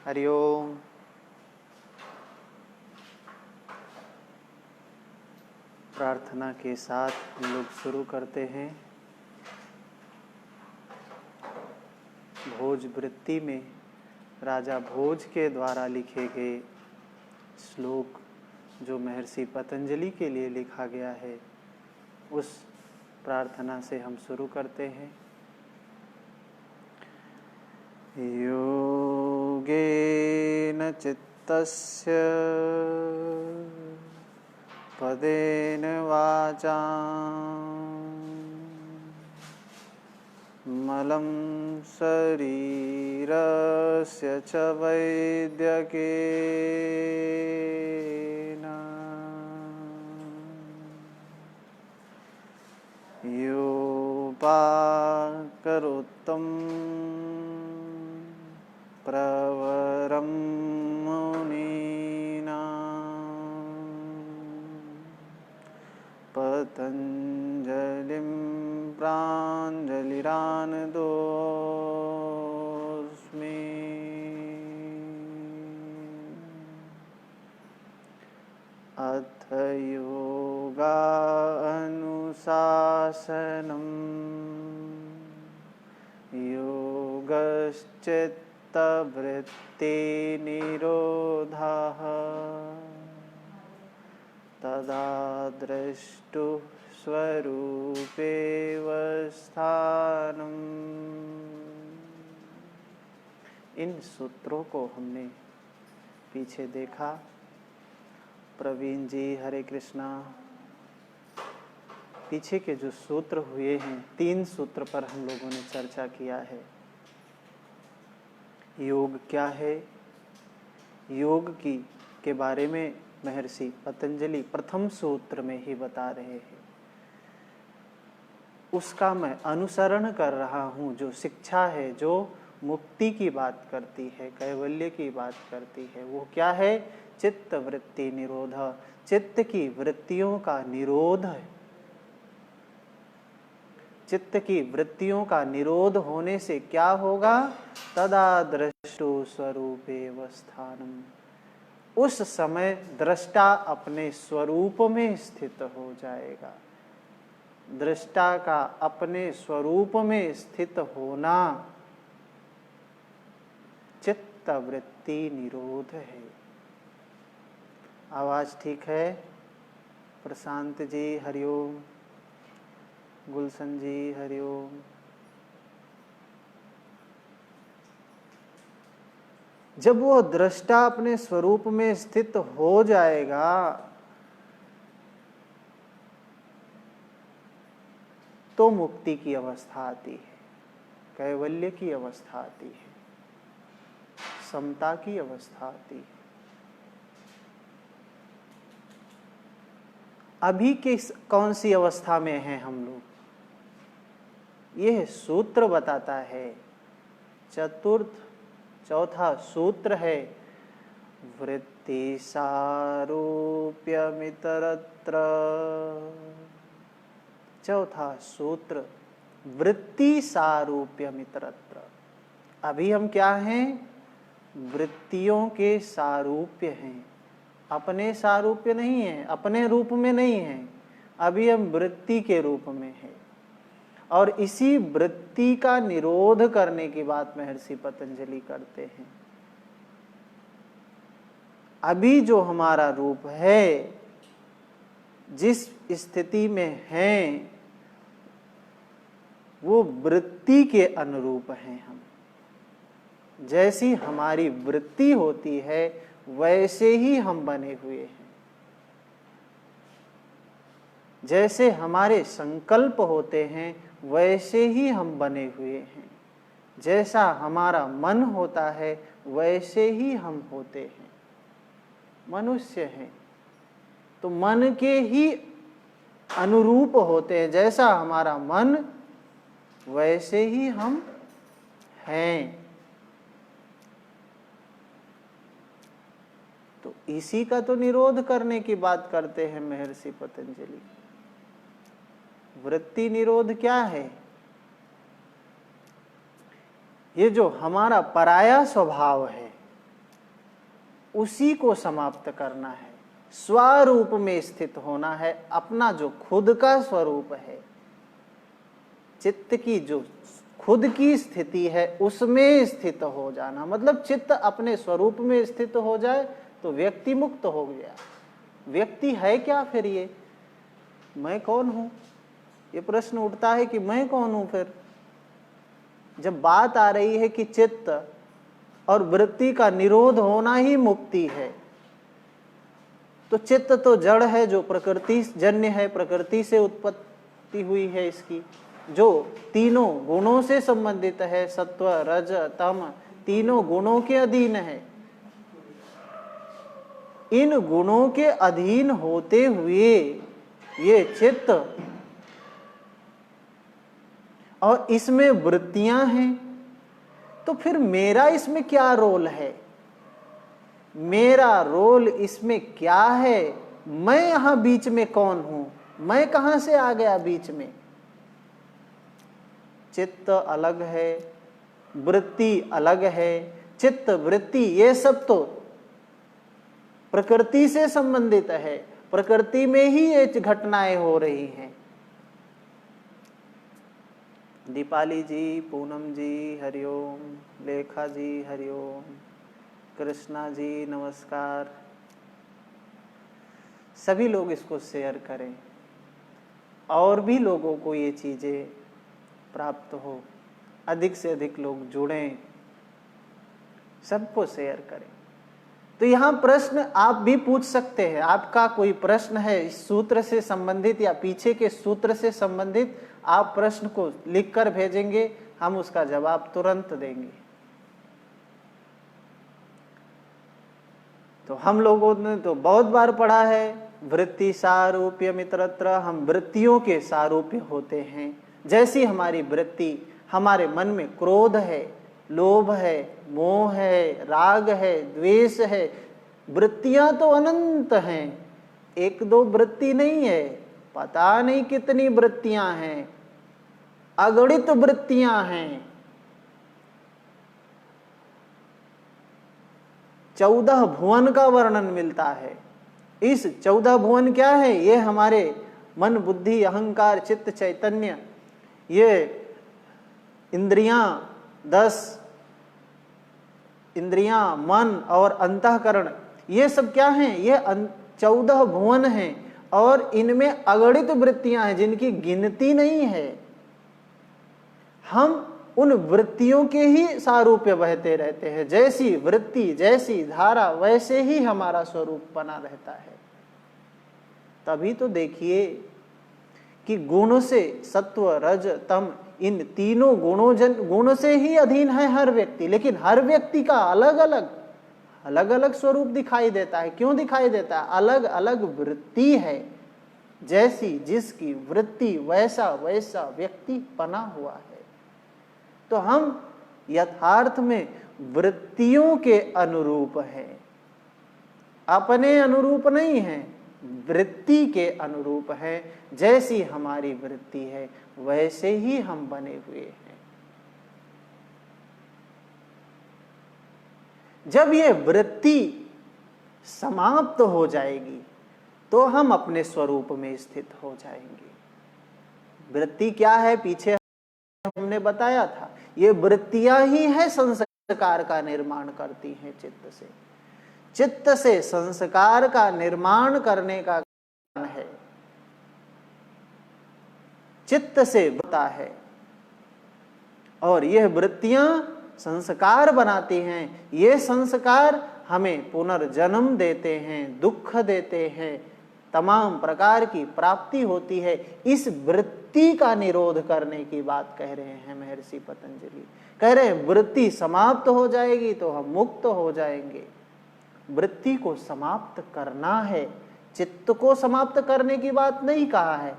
हरिओम। प्रार्थना के साथ हम लोग शुरू करते हैं। भोज वृत्ति में राजा भोज के द्वारा लिखे गए श्लोक जो महर्षि पतंजलि के लिए लिखा गया है, उस प्रार्थना से हम शुरू करते हैं। योगेन चित्तस्य पदेन वाचां मलं शरीरस्य च वैद्यकेन योपाकरोत्तं प्रवरं मुनीनां पतञ्जलिं प्राञ्जलिरानतोऽस्मि। अथ योगानुशासनं योगश्चित्तवृत्तिनिरोधः तदा द्रष्टुः स्वरूपेवस्थानम्। इन सूत्रों को हमने पीछे देखा। प्रवीण जी हरे कृष्णा। पीछे के जो सूत्र हुए हैं, 3 सूत्र पर हम लोगों ने चर्चा किया है। योग क्या है, योग के बारे में महर्षि पतंजलि प्रथम सूत्र में ही बता रहे हैं। उसका मैं अनुसरण कर रहा हूँ। जो शिक्षा है, जो मुक्ति की बात करती है, कैवल्य की बात करती है, वो क्या है? चित्त वृत्ति निरोध। चित्त की वृत्तियों का निरोध है। चित्त की वृत्तियों का निरोध होने से क्या होगा? तदा द्रष्टु स्वरूपेवस्थानम। उस समय दृष्टा अपने स्वरूप में स्थित हो जाएगा। दृष्टा का अपने स्वरूप में स्थित होना चित्त वृत्ति निरोध है। आवाज ठीक है? प्रशांत जी हरिओम। गुलशन जी हरिओम। जब वो दृष्टा अपने स्वरूप में स्थित हो जाएगा तो मुक्ति की अवस्था आती है, कैवल्य की अवस्था आती है, समता की अवस्था आती है। अभी किस कौन सी अवस्था में हैं हम लोग? यह सूत्र बताता है। चौथा सूत्र है वृत्ति सारूप्यमितरत्र। चौथा सूत्र वृत्ति सारूप्यमितरत्र। अभी हम क्या हैं? वृत्तियों के सारूप्य हैं, अपने सारूप्य नहीं है, अपने रूप में नहीं है। अभी हम वृत्ति के रूप में हैं। और इसी वृत्ति का निरोध करने की बात महर्षि पतंजलि करते हैं। अभी जो हमारा रूप है, जिस स्थिति में हैं, वो वृत्ति के अनुरूप हैं। हम जैसी हमारी वृत्ति होती है वैसे ही हम बने हुए हैं। जैसे हमारे संकल्प होते हैं वैसे ही हम बने हुए हैं। जैसा हमारा मन होता है वैसे ही हम होते हैं। मनुष्य हैं तो मन के ही अनुरूप होते हैं। जैसा हमारा मन वैसे ही हम हैं। तो इसी का तो निरोध करने की बात करते हैं महर्षि पतंजलि। वृत्ति निरोध क्या है? ये जो हमारा पराया स्वभाव है, उसी को समाप्त करना है, स्वरूप में स्थित होना है, अपना जो खुद का स्वरूप है, चित्त की जो खुद की स्थिति है उसमें स्थित हो जाना। मतलब चित्त अपने स्वरूप में स्थित हो जाए तो व्यक्ति मुक्त हो गया। व्यक्ति है क्या फिर? ये मैं कौन हूं? ये प्रश्न उठता है कि मैं कौन हूं फिर? जब बात आ रही है कि चित्त और वृत्ति का निरोध होना ही मुक्ति है, तो चित्त तो जड़ है, जो प्रकृति जन्य है, प्रकृति से उत्पत्ति हुई है इसकी, जो तीनों गुणों से संबंधित है, सत्व रज तम तीनों गुणों के अधीन है। इन गुणों के अधीन होते हुए ये चित्त और इसमें वृत्तियां हैं, तो फिर मेरा इसमें क्या रोल है? मेरा रोल इसमें क्या है? मैं यहां बीच में कौन हूं? मैं कहां से आ गया बीच में? चित्त अलग है, वृत्ति अलग है। चित्त वृत्ति ये सब तो प्रकृति से संबंधित है, प्रकृति में ही ये घटनाएं हो रही हैं। दीपाली जी, पूनम जी हरिओम, लेखा जी हरिओम, कृष्णा जी नमस्कार। सभी लोग इसको शेयर करें और भी लोगों को ये चीजें प्राप्त हो, अधिक से अधिक लोग जुड़ें, सबको शेयर करें। तो यहाँ प्रश्न आप भी पूछ सकते हैं। आपका कोई प्रश्न है इस सूत्र से संबंधित या पीछे के सूत्र से संबंधित, आप प्रश्न को लिखकर भेजेंगे, हम उसका जवाब तुरंत देंगे। तो हम लोगों ने तो बहुत बार पढ़ा है, वृत्ति सारूप्य मित्रत्र, हम वृत्तियों के सारूप्य होते हैं। जैसी हमारी वृत्ति, हमारे मन में क्रोध है, लोभ है, मोह है, राग है, द्वेष है, वृत्तियां तो अनंत हैं, एक दो वृत्ति नहीं है, पता नहीं कितनी वृत्तियां हैं, अगणित वृत्तियां हैं। 14 भुवन का वर्णन मिलता है। इस 14 भुवन क्या है? ये हमारे मन, बुद्धि, अहंकार, चित्त, चैतन्य, ये इंद्रियां 10 इंद्रियां, मन और अंतःकरण, ये सब क्या हैं? ये 14 भुवन हैं और इनमें अगणित वृत्तियां हैं जिनकी गिनती नहीं है। हम उन वृत्तियों के ही सारूप्य बहते रहते हैं। जैसी वृत्ति, जैसी धारा, वैसे ही हमारा स्वरूप बना रहता है। तभी तो देखिए कि गुण से, सत्व रज तम, इन तीनों गुण से ही अधीन है हर व्यक्ति, लेकिन हर व्यक्ति का अलग अलग स्वरूप दिखाई देता है। क्यों दिखाई देता है? अलग अलग वृत्ति है, जैसी जिसकी वृत्ति वैसा वैसा व्यक्ति बना हुआ है। तो हम यथार्थ में वृत्तियों के अनुरूप हैं, अपने अनुरूप नहीं हैं, वृत्ति के अनुरूप है। जैसी हमारी वृत्ति है वैसे ही हम बने हुए हैं। जब ये वृत्ति समाप्त हो जाएगी तो हम अपने स्वरूप में स्थित हो जाएंगे। वृत्ति क्या है? पीछे हमने बताया था, ये वृत्तियां ही है संस्कार का निर्माण करती हैं चित्त से। चित्त से संस्कार का निर्माण करने का कारण है, चित्त से होता है, और यह वृत्तियां संस्कार बनाती हैं। ये संस्कार हमें पुनर्जन्म देते हैं, दुख देते हैं, तमाम प्रकार की प्राप्ति होती है। इस वृत्ति का निरोध करने की बात कह रहे हैं महर्षि पतंजलि। कह रहे हैं वृत्ति समाप्त हो जाएगी तो हम मुक्त हो जाएंगे। वृत्ति को समाप्त करना है, चित्त को समाप्त करने की बात नहीं कहा है,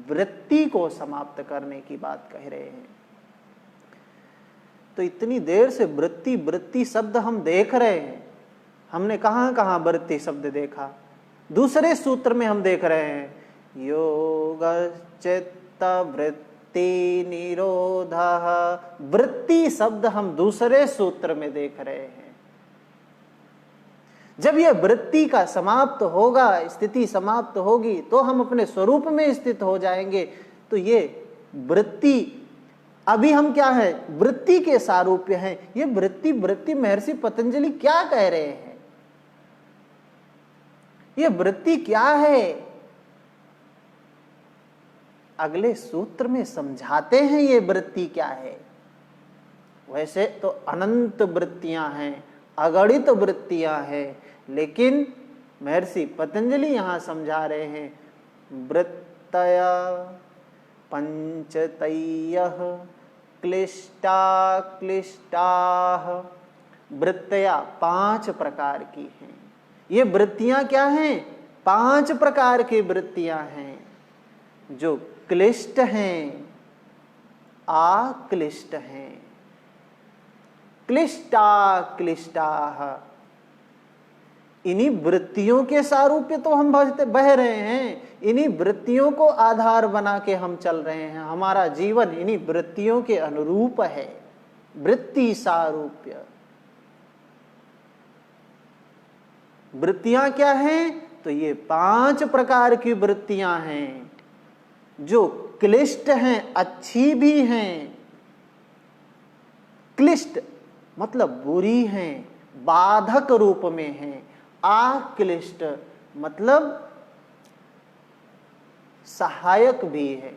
वृत्ति को समाप्त करने की बात कह रहे हैं। तो इतनी देर से वृत्ति वृत्ति शब्द हम देख रहे हैं, हमने कहां कहां वृत्ति शब्द देखा? दूसरे सूत्र में हम देख रहे हैं योग चित्त वृत्ति निरोधः, वृत्ति शब्द हम दूसरे सूत्र में देख रहे हैं। जब यह वृत्ति का समाप्त होगा, स्थिति समाप्त होगी, तो हम अपने स्वरूप में स्थित हो जाएंगे। तो ये वृत्ति, अभी हम क्या है, वृत्ति के सारूप्य हैं। ये वृत्ति वृत्ति महर्षि पतंजलि क्या कह रहे हैं? ये वृत्ति क्या है? अगले सूत्र में समझाते हैं ये वृत्ति क्या है। वैसे तो अनंत वृत्तियां हैं, अगणित वृत्तियां हैं, लेकिन महर्षि पतंजलि यहां समझा रहे हैं वृत्तय पंचतयः क्लिष्टा क्लिष्टाः। वृत्तियां 5 प्रकार की हैं। ये वृत्तियां क्या हैं? 5 प्रकार की वृत्तियां हैं, जो क्लिष्ट हैं, आक्लिष्ट हैं। क्लिष्टा क्लिष्टाः, इन्हीं वृत्तियों के सारूप्य तो हम बह रहे हैं, इन्हीं वृत्तियों को आधार बना के हम चल रहे हैं। हमारा जीवन इन्हीं वृत्तियों के अनुरूप है, वृत्ति सारूप्य। वृत्तियां क्या हैं? तो ये 5 प्रकार की वृत्तियां हैं, जो क्लिष्ट हैं, अच्छी भी हैं। क्लिष्ट मतलब बुरी हैं, बाधक रूप में हैं। आक्लिष्ट मतलब सहायक भी है,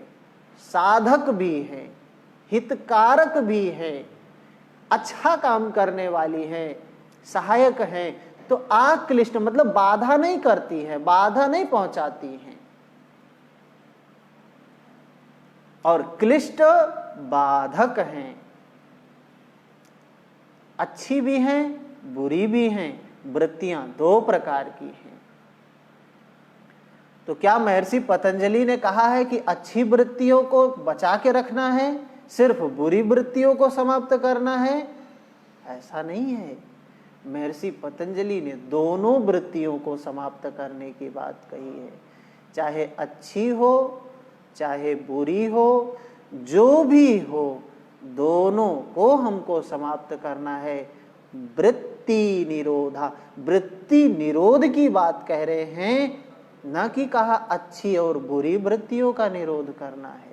साधक भी है, हितकारक भी है, अच्छा काम करने वाली है, सहायक है। तो आक्लिष्ट मतलब बाधा नहीं करती है, बाधा नहीं पहुंचाती है। और क्लिष्ट बाधक हैं, अच्छी भी हैं, बुरी भी हैं। वृत्तियां 2 प्रकार की हैं। तो क्या महर्षि पतंजलि ने कहा है कि अच्छी वृत्तियों को बचा के रखना है, सिर्फ बुरी वृत्तियों को समाप्त करना है? ऐसा नहीं है। महर्षि पतंजलि ने दोनों वृत्तियों को समाप्त करने की बात कही है। चाहे अच्छी हो, चाहे बुरी हो, जो भी हो, दोनों को हमको समाप्त करना है। वृत्ति निरोधा, वृत्ति निरोध की बात कह रहे हैं, न कि कहा अच्छी और बुरी वृत्तियों का निरोध करना है।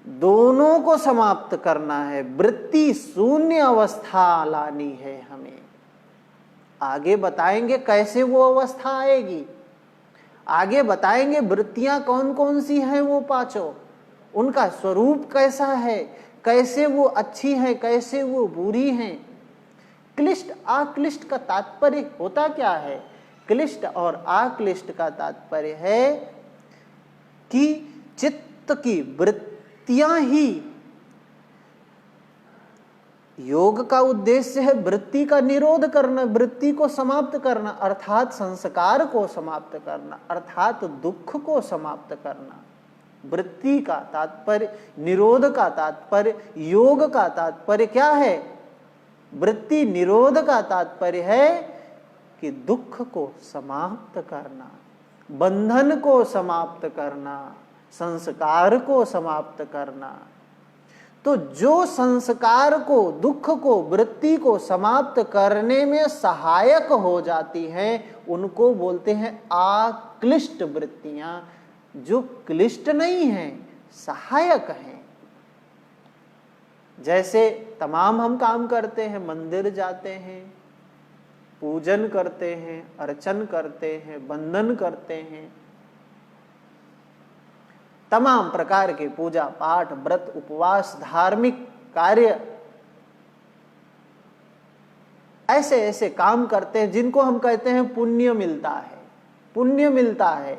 दोनों को समाप्त करना है, वृत्ति शून्य अवस्था लानी है हमें। आगे बताएंगे कैसे वो अवस्था आएगी, आगे बताएंगे वृत्तियां कौन कौन सी हैं, वो 5, उनका स्वरूप कैसा है, कैसे वो अच्छी है, कैसे वो बुरी हैं। क्लिष्ट आक्लिष्ट का तात्पर्य होता क्या है? क्लिष्ट और आक्लिष्ट का तात्पर्य है कि चित्त की वृत्तियां ही, योग का उद्देश्य है वृत्ति का निरोध करना, वृत्ति को समाप्त करना, अर्थात संस्कार को समाप्त करना, अर्थात दुख को समाप्त करना। वृत्ति का तात्पर्य, निरोध का तात्पर्य, योग का तात्पर्य क्या है? वृत्ति निरोध का तात्पर्य है कि दुख को समाप्त करना, बंधन को समाप्त करना, संस्कार को समाप्त करना। तो जो संस्कार को, दुख को, वृत्ति को समाप्त करने में सहायक हो जाती हैं, उनको बोलते हैं आक्लिष्ट वृत्तियां। जो क्लिष्ट नहीं हैं, सहायक हैं। जैसे तमाम हम काम करते हैं, मंदिर जाते हैं, पूजन करते हैं, अर्चन करते हैं, वंदन करते हैं, तमाम प्रकार के पूजा पाठ, व्रत, उपवास, धार्मिक कार्य, ऐसे ऐसे काम करते हैं जिनको हम कहते हैं पुण्य मिलता है, पुण्य मिलता है।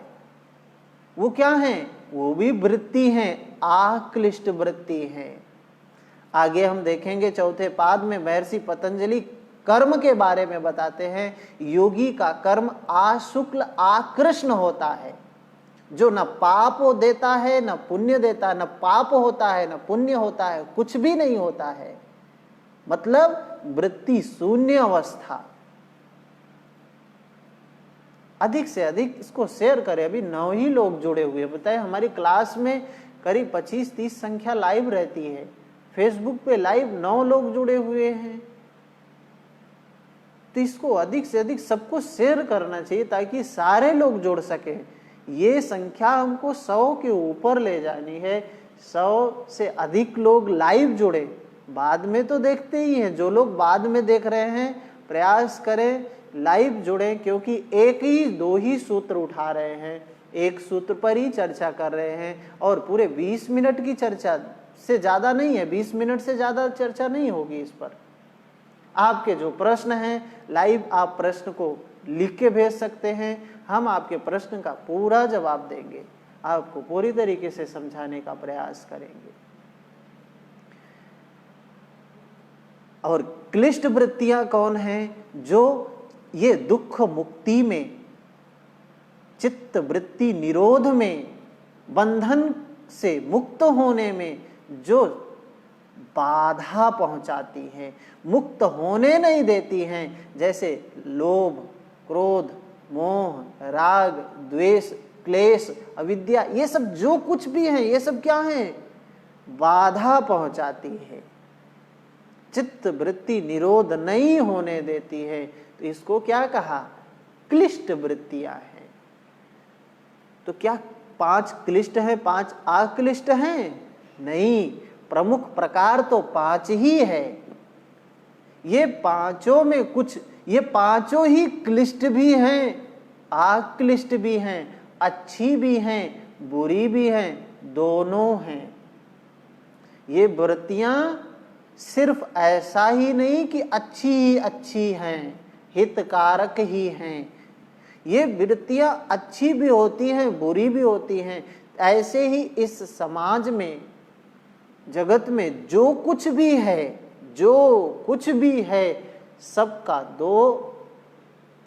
वो क्या हैं? वो भी वृत्ति हैं, आक्लिष्ट वृत्ति हैं। आगे हम देखेंगे 4थे पाद में महर्षि पतंजलि कर्म के बारे में बताते हैं। योगी का कर्म आशुक्ल आकृष्ण होता है, जो न पाप देता है, न पुण्य देता, न पाप होता है, न पुण्य होता है, कुछ भी नहीं होता है। मतलब वृत्ति शून्य अवस्था। अधिक से अधिक इसको शेयर करें। अभी 9 ही लोग जुड़े हुए हैं। बताए हमारी क्लास में करीब 25-30 संख्या लाइव रहती है। फेसबुक पे लाइव 9 लोग जुड़े हुए हैं। तो इसको अधिक से अधिक सबको शेयर करना चाहिए ताकि सारे लोग जुड़ सके। ये संख्या हमको 100 के ऊपर ले जानी है, 100 से अधिक लोग लाइव जुड़े। बाद में तो देखते ही हैं, जो लोग बाद में देख रहे हैं प्रयास करें लाइव जुड़े, क्योंकि एक ही 2 ही सूत्र उठा रहे हैं, एक सूत्र पर ही चर्चा कर रहे हैं और पूरे 20 मिनट की चर्चा से ज्यादा नहीं है, 20 मिनट से ज्यादा चर्चा नहीं होगी इस पर। आपके जो प्रश्न हैं लाइव आप प्रश्न को लिख के भेज सकते हैं, हम आपके प्रश्न का पूरा जवाब देंगे, आपको पूरी तरीके से समझाने का प्रयास करेंगे। और क्लिष्ट वृत्तियां कौन हैं? जो ये दुख मुक्ति में, चित्त वृत्ति निरोध में, बंधन से मुक्त होने में जो बाधा पहुंचाती हैं, मुक्त होने नहीं देती हैं, जैसे लोभ, क्रोध, मोह, राग, द्वेष, क्लेश, अविद्या, ये सब जो कुछ भी है ये सब क्या है? बाधा पहुंचाती है, चित्त वृत्ति निरोध नहीं होने देती है। तो इसको क्या कहा? क्लिष्ट वृत्तियां हैं। तो क्या 5 क्लिष्ट है 5 अक्लिष्ट हैं? नहीं, प्रमुख प्रकार तो 5 ही है। ये पांचों में कुछ, ये पांचों ही क्लिष्ट भी हैं, अक्लिष्ट भी हैं, अच्छी भी हैं, बुरी भी हैं, दोनों हैं। ये वृत्तियां सिर्फ ऐसा ही नहीं कि अच्छी ही अच्छी हैं, हितकारक ही हैं। ये वृत्तियां अच्छी भी होती हैं, बुरी भी होती हैं। ऐसे ही इस समाज में, जगत में जो कुछ भी है, जो कुछ भी है, सबका 2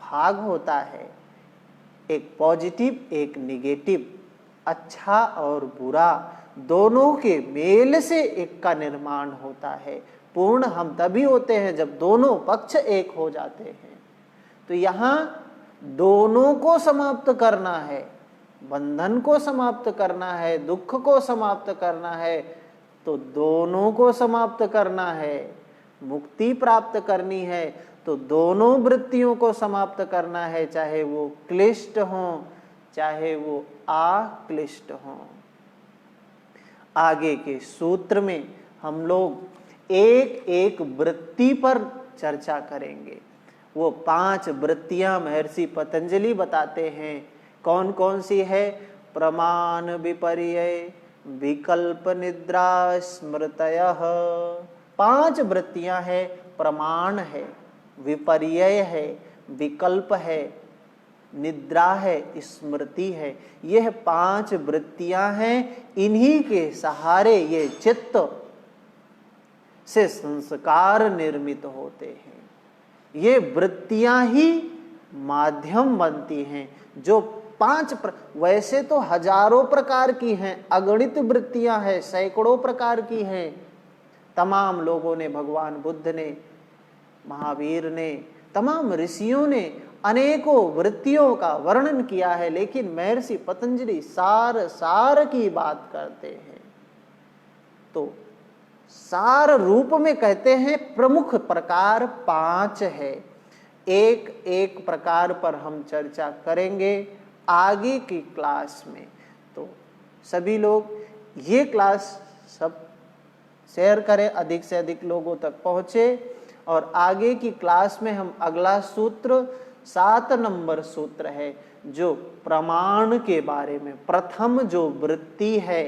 भाग होता है, एक पॉजिटिव एक निगेटिव, अच्छा और बुरा, दोनों के मेल से एक का निर्माण होता है। पूर्ण हम तभी होते हैं जब दोनों पक्ष एक हो जाते हैं। तो यहाँ दोनों को समाप्त करना है, बंधन को समाप्त करना है, दुख को समाप्त करना है, तो दोनों को समाप्त करना है। मुक्ति प्राप्त करनी है तो दोनों वृत्तियों को समाप्त करना है, चाहे वो क्लिष्ट हो चाहे वो अक्लिष्ट हो। आगे के सूत्र में हम लोग एक एक वृत्ति पर चर्चा करेंगे। वो 5 वृत्तियां महर्षि पतंजलि बताते हैं। कौन कौन सी है? प्रमाण, विपर्यय, विकल्प, निद्रा, स्मृतयः। 5 वृत्तियां हैं। प्रमाण है, विपर्यय है, विकल्प है, निद्रा है, स्मृति है। यह 5 वृत्तियां हैं। इन्हीं के सहारे ये चित्त से संस्कार निर्मित होते हैं। ये वृत्तियां ही माध्यम बनती हैं। जो 5 वैसे तो हजारों प्रकार की हैं, अगणित वृत्तियां हैं, सैकड़ों प्रकार की हैं। तमाम लोगों ने, भगवान बुद्ध ने, महावीर ने, तमाम ऋषियों ने अनेकों वृत्तियों का वर्णन किया है, लेकिन महर्षि पतंजलि सार की बात करते हैं। तो सार रूप में कहते हैं प्रमुख प्रकार 5 है। एक एक प्रकार पर हम चर्चा करेंगे आगे की क्लास में। तो सभी लोग ये क्लास सब शेयर करें, अधिक से अधिक लोगों तक पहुंचे। और आगे की क्लास में हम अगला सूत्र 7 नंबर सूत्र है, जो प्रमाण के बारे में, प्रथम जो वृत्ति है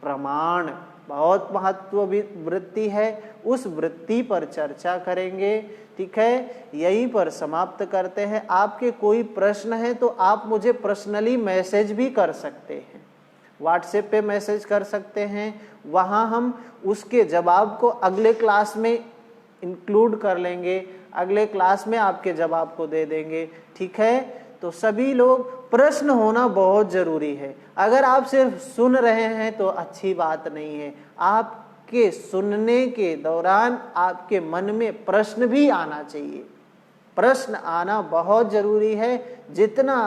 प्रमाण, बहुत महत्व वृत्ति है, उस वृत्ति पर चर्चा करेंगे। ठीक है, यहीं पर समाप्त करते हैं। आपके कोई प्रश्न है तो आप मुझे पर्सनली मैसेज भी कर सकते हैं, व्हाट्सएप पे मैसेज कर सकते हैं। वहाँ हम उसके जवाब को अगले क्लास में इंक्लूड कर लेंगे, अगले क्लास में आपके जवाब को दे देंगे। ठीक है, तो सभी लोग, प्रश्न होना बहुत जरूरी है। अगर आप सिर्फ सुन रहे हैं तो अच्छी बात नहीं है। आपके सुनने के दौरान आपके मन में प्रश्न भी आना चाहिए। प्रश्न आना बहुत जरूरी है। जितना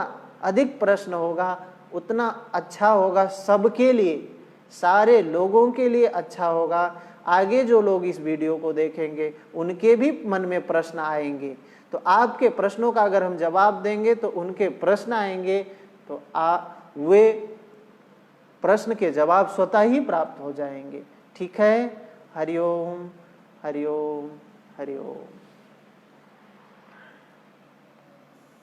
अधिक प्रश्न होगा उतना अच्छा होगा, सबके लिए, सारे लोगों के लिए अच्छा होगा। आगे जो लोग इस वीडियो को देखेंगे उनके भी मन में प्रश्न आएंगे। तो आपके प्रश्नों का अगर हम जवाब देंगे तो उनके प्रश्न आएंगे, तो वे प्रश्न के जवाब स्वतः ही प्राप्त हो जाएंगे। ठीक है, हरिओम हरिओम हरिओम।